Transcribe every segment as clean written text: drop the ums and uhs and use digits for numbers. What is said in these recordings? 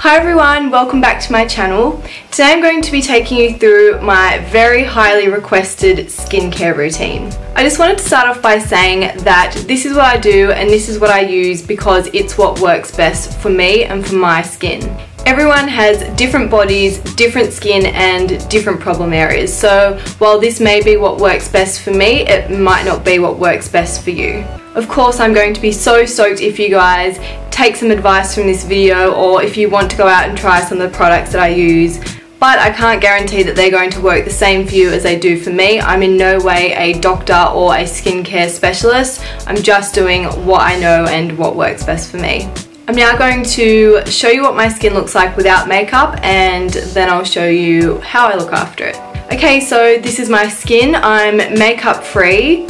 Hi everyone, welcome back to my channel. Today I'm going to be taking you through my very highly requested skincare routine. I just wanted to start off by saying that this is what I do and this is what I use because it's what works best for me and for my skin. Everyone has different bodies, different skin and different problem areas, so while this may be what works best for me, it might not be what works best for you. Of course, I'm going to be so stoked if you guys take some advice from this video or if you want to go out and try some of the products that I use, but I can't guarantee that they're going to work the same for you as they do for me. I'm in no way a doctor or a skincare specialist. I'm just doing what I know and what works best for me. I'm now going to show you what my skin looks like without makeup and then I'll show you how I look after it. Okay, so this is my skin. I'm makeup free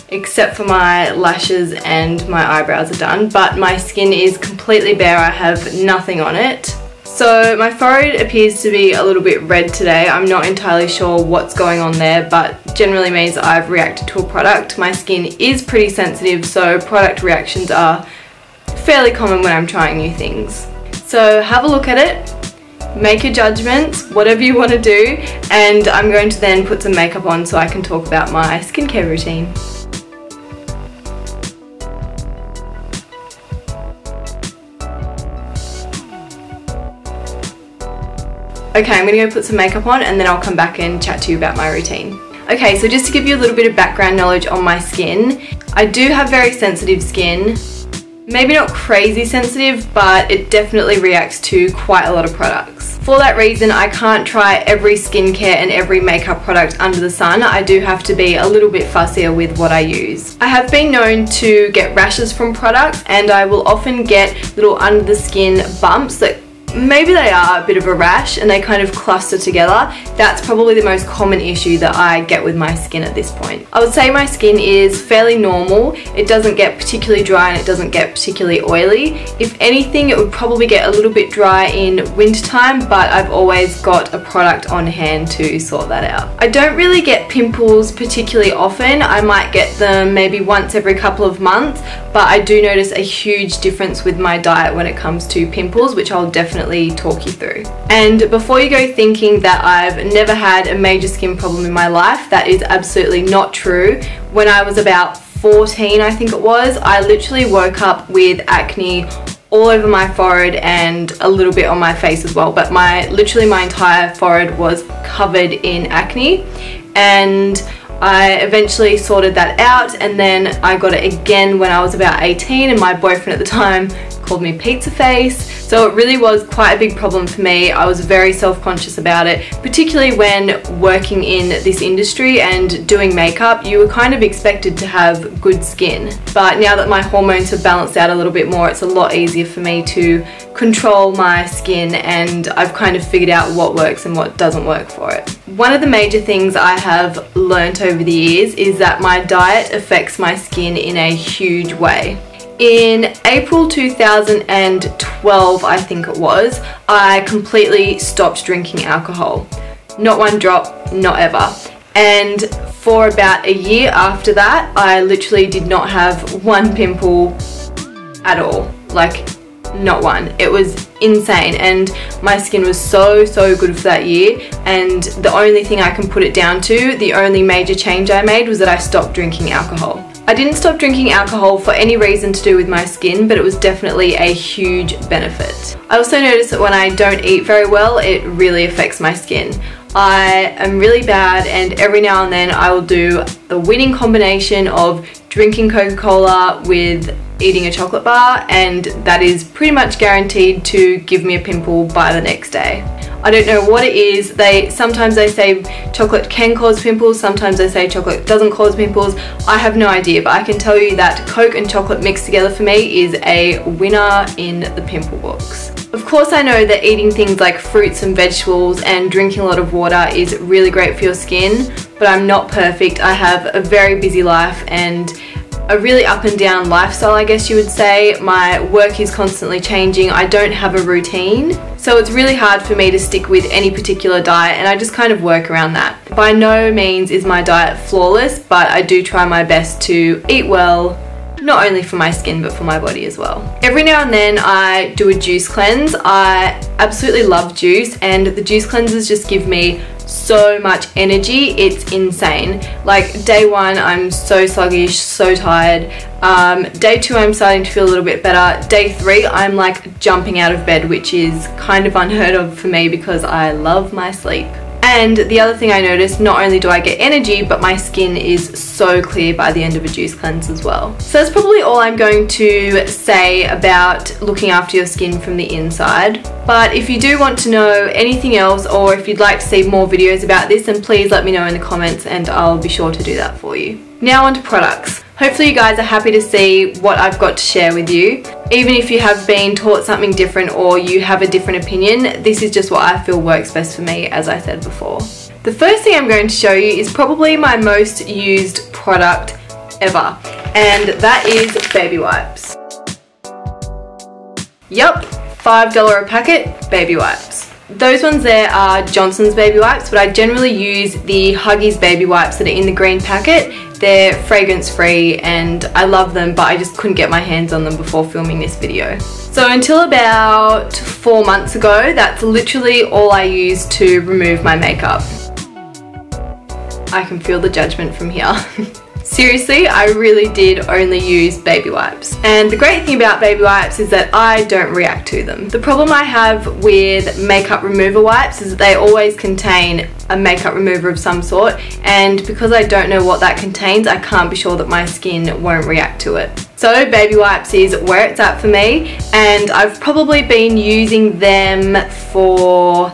except for my lashes and my eyebrows are done, but my skin is completely bare. I have nothing on it. So my forehead appears to be a little bit red today. I'm not entirely sure what's going on there, but generally means I've reacted to a product. My skin is pretty sensitive, so product reactions are fairly common when I'm trying new things. So have a look at it, make your judgments, whatever you want to do, and I'm going to then put some makeup on so I can talk about my skincare routine. Okay, I'm going to go put some makeup on and then I'll come back and chat to you about my routine. Okay, so just to give you a little bit of background knowledge on my skin, I do have very sensitive skin. Maybe not crazy sensitive, but it definitely reacts to quite a lot of products. For that reason, I can't try every skincare and every makeup product under the sun. I do have to be a little bit fussier with what I use. I have been known to get rashes from products and I will often get little under the skin bumps that maybe they are a bit of a rash and they kind of cluster together. That's probably the most common issue that I get with my skin at this point. I would say my skin is fairly normal. It doesn't get particularly dry and it doesn't get particularly oily. If anything, it would probably get a little bit dry in wintertime, but I've always got a product on hand to sort that out. I don't really get pimples particularly often. I might get them maybe once every couple of months, but I do notice a huge difference with my diet when it comes to pimples, which I'll definitely talk you through. And before you go thinking that I've never had a major skin problem in my life, that is absolutely not true. When I was about 14, I think it was, I literally woke up with acne all over my forehead and a little bit on my face as well, but literally my entire forehead was covered in acne, and I eventually sorted that out, and then I got it again when I was about 18 and my boyfriend at the time called me pizza face. So it really was quite a big problem for me. I was very self-conscious about it, particularly when working in this industry and doing makeup. You were kind of expected to have good skin, but now that my hormones have balanced out a little bit more, it's a lot easier for me to control my skin, and I've kind of figured out what works and what doesn't work for it. One of the major things I have learnt over the years is that my diet affects my skin in a huge way. In April 2012, I think it was, I completely stopped drinking alcohol. Not one drop, not ever. And for about a year after that, I literally did not have one pimple at all. Like, not one. It was insane, and my skin was so good for that year, and the only thing I can put it down to, the only major change I made, was that I stopped drinking alcohol. I didn't stop drinking alcohol for any reason to do with my skin, but it was definitely a huge benefit. I also noticed that when I don't eat very well, it really affects my skin. I am really bad, and every now and then I will do the winning combination of drinking Coca-Cola with eating a chocolate bar, and that is pretty much guaranteed to give me a pimple by the next day. I don't know what it is. Sometimes they say chocolate can cause pimples, sometimes they say chocolate doesn't cause pimples. I have no idea, but I can tell you that Coke and chocolate mixed together for me is a winner in the pimple books. Of course, I know that eating things like fruits and vegetables and drinking a lot of water is really great for your skin, but I'm not perfect. I have a very busy life and a really up and down lifestyle, I guess you would say. My work is constantly changing. I don't have a routine, so it's really hard for me to stick with any particular diet, and I just kind of work around that. By no means is my diet flawless, but I do try my best to eat well, not only for my skin but for my body as well. Every now and then I do a juice cleanse. I absolutely love juice, and the juice cleanses just give me so much energy, it's insane. Like day 1 I'm so sluggish, so tired. Day 2 I'm starting to feel a little bit better. Day 3 I'm like jumping out of bed, which is kind of unheard of for me because I love my sleep. And the other thing I noticed, not only do I get energy, but my skin is so clear by the end of a juice cleanse as well. So that's probably all I'm going to say about looking after your skin from the inside. But if you do want to know anything else, or if you'd like to see more videos about this, then please let me know in the comments and I'll be sure to do that for you. Now on to products. Hopefully you guys are happy to see what I've got to share with you. Even if you have been taught something different or you have a different opinion, this is just what I feel works best for me, as I said before. The first thing I'm going to show you is probably my most used product ever, and that is baby wipes. Yup, $5 a packet baby wipes. Those ones there are Johnson's baby wipes, but I generally use the Huggies baby wipes that are in the green packet. They're fragrance free and I love them, but I just couldn't get my hands on them before filming this video. So until about 4 months ago, that's literally all I used to remove my makeup. I can feel the judgment from here. Seriously, I really did only use baby wipes. And the great thing about baby wipes is that I don't react to them. The problem I have with makeup remover wipes is that they always contain a makeup remover of some sort, and because I don't know what that contains, I can't be sure that my skin won't react to it. So baby wipes is where it's at for me, and I've probably been using them for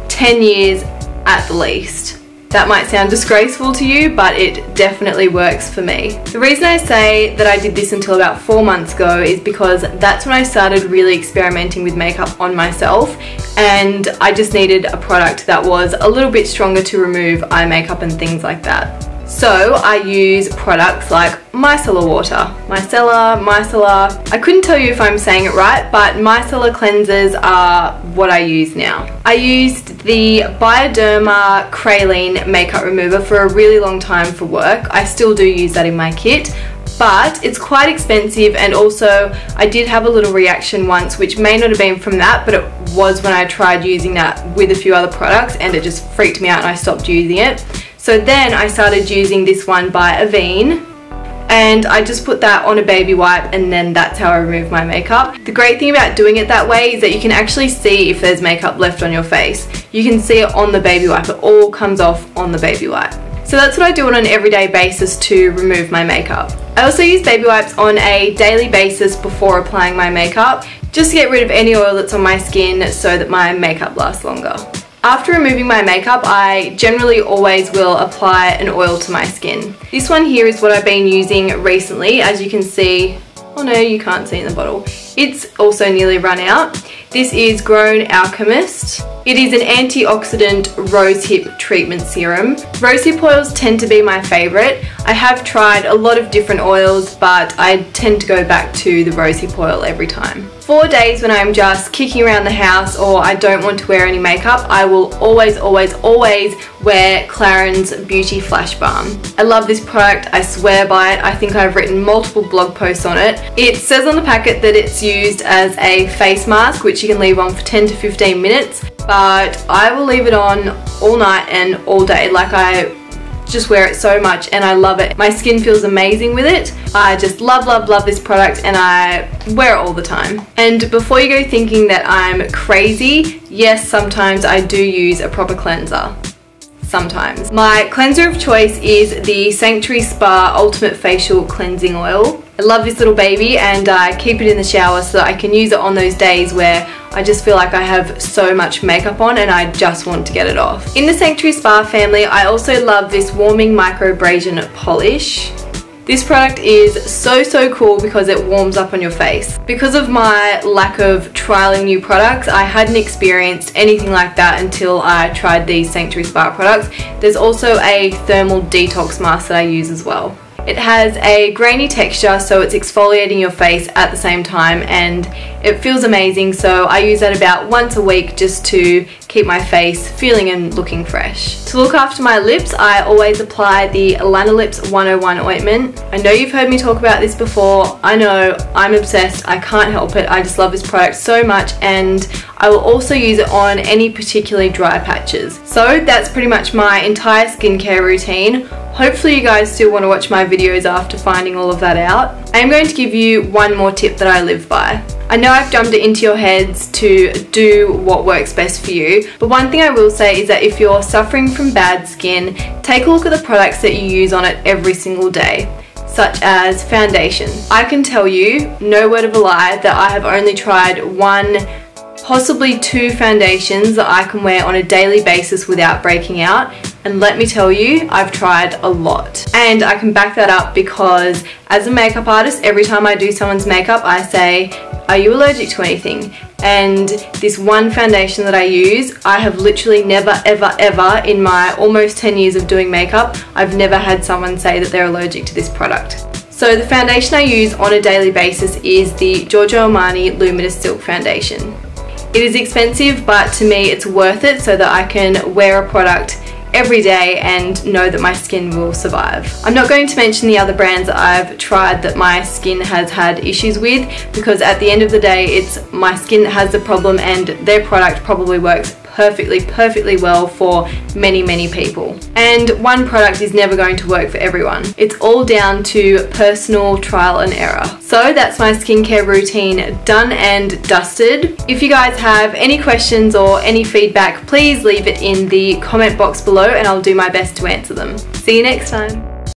10 years at the least. That might sound disgraceful to you, but it definitely works for me. The reason I say that I did this until about 4 months ago is because that's when I started really experimenting with makeup on myself, and I just needed a product that was a little bit stronger to remove eye makeup and things like that. So I use products like micellar water. Micellar. I couldn't tell you if I'm saying it right, but micellar cleansers are what I use now. I used the Bioderma Praline makeup remover for a really long time for work. I still do use that in my kit, but it's quite expensive, and also I did have a little reaction once, which may not have been from that, but it was when I tried using that with a few other products and it just freaked me out and I stopped using it. So then I started using this one by Avene, and I just put that on a baby wipe, and then that's how I remove my makeup. The great thing about doing it that way is that you can actually see if there's makeup left on your face. You can see it on the baby wipe. It all comes off on the baby wipe. So that's what I do on an everyday basis to remove my makeup. I also use baby wipes on a daily basis before applying my makeup, just to get rid of any oil that's on my skin so that my makeup lasts longer. After removing my makeup, I generally always will apply an oil to my skin. This one here is what I've been using recently. As you can see, oh no, you can't see in the bottle. It's also nearly run out. This is Grown Alchemist. It is an antioxidant rosehip treatment serum. Rosehip oils tend to be my favorite. I have tried a lot of different oils, but I tend to go back to the rosehip oil every time. For days when I'm just kicking around the house or I don't want to wear any makeup, I will always wear Clarins Beauty Flash Balm. I love this product, I swear by it. I think I've written multiple blog posts on it. It says on the packet that it's used as a face mask, which you can leave on for 10 to 15 minutes, but I will leave it on all night and all day. Like, I just wear it so much and I love it. My skin feels amazing with it. I just love this product and I wear it all the time. And before you go thinking that I'm crazy, yes, sometimes I do use a proper cleanser. Sometimes. My cleanser of choice is the Sanctuary Spa Ultimate Facial Cleansing Oil. I love this little baby and I keep it in the shower so that I can use it on those days where I just feel like I have so much makeup on and I just want to get it off. In the Sanctuary Spa family, I also love this Warming Microabrasion Polish. This product is so cool because it warms up on your face. Because of my lack of trialing new products, I hadn't experienced anything like that until I tried these Sanctuary Spa products. There's also a thermal detox mask that I use as well. It has a grainy texture, so it's exfoliating your face at the same time, and it feels amazing, so I use that about once a week just to keep my face feeling and looking fresh. To look after my lips, I always apply the Lanolips 101 ointment. I know you've heard me talk about this before. I know, I'm obsessed. I can't help it. I just love this product so much, and I will also use it on any particularly dry patches. So that's pretty much my entire skincare routine. Hopefully you guys still want to watch my videos after finding all of that out. I am going to give you one more tip that I live by. I know I've dumped it into your heads to do what works best for you, but one thing I will say is that if you're suffering from bad skin, take a look at the products that you use on it every single day, such as foundation. I can tell you, no word of a lie, that I have only tried one, possibly two foundations that I can wear on a daily basis without breaking out. And let me tell you, I've tried a lot. And I can back that up because as a makeup artist, every time I do someone's makeup, I say, are you allergic to anything? And this one foundation that I use, I have literally never, ever, ever in my almost 10 years of doing makeup, I've never had someone say that they're allergic to this product. So the foundation I use on a daily basis is the Giorgio Armani Luminous Silk Foundation. It is expensive, but to me it's worth it so that I can wear a product every day and know that my skin will survive. I'm not going to mention the other brands that I've tried that my skin has had issues with, because at the end of the day it's my skin that has the problem, and their product probably works perfectly well for many people. And one product is never going to work for everyone. It's all down to personal trial and error. So that's my skincare routine done and dusted. If you guys have any questions or any feedback, please leave it in the comment box below and I'll do my best to answer them. See you next time.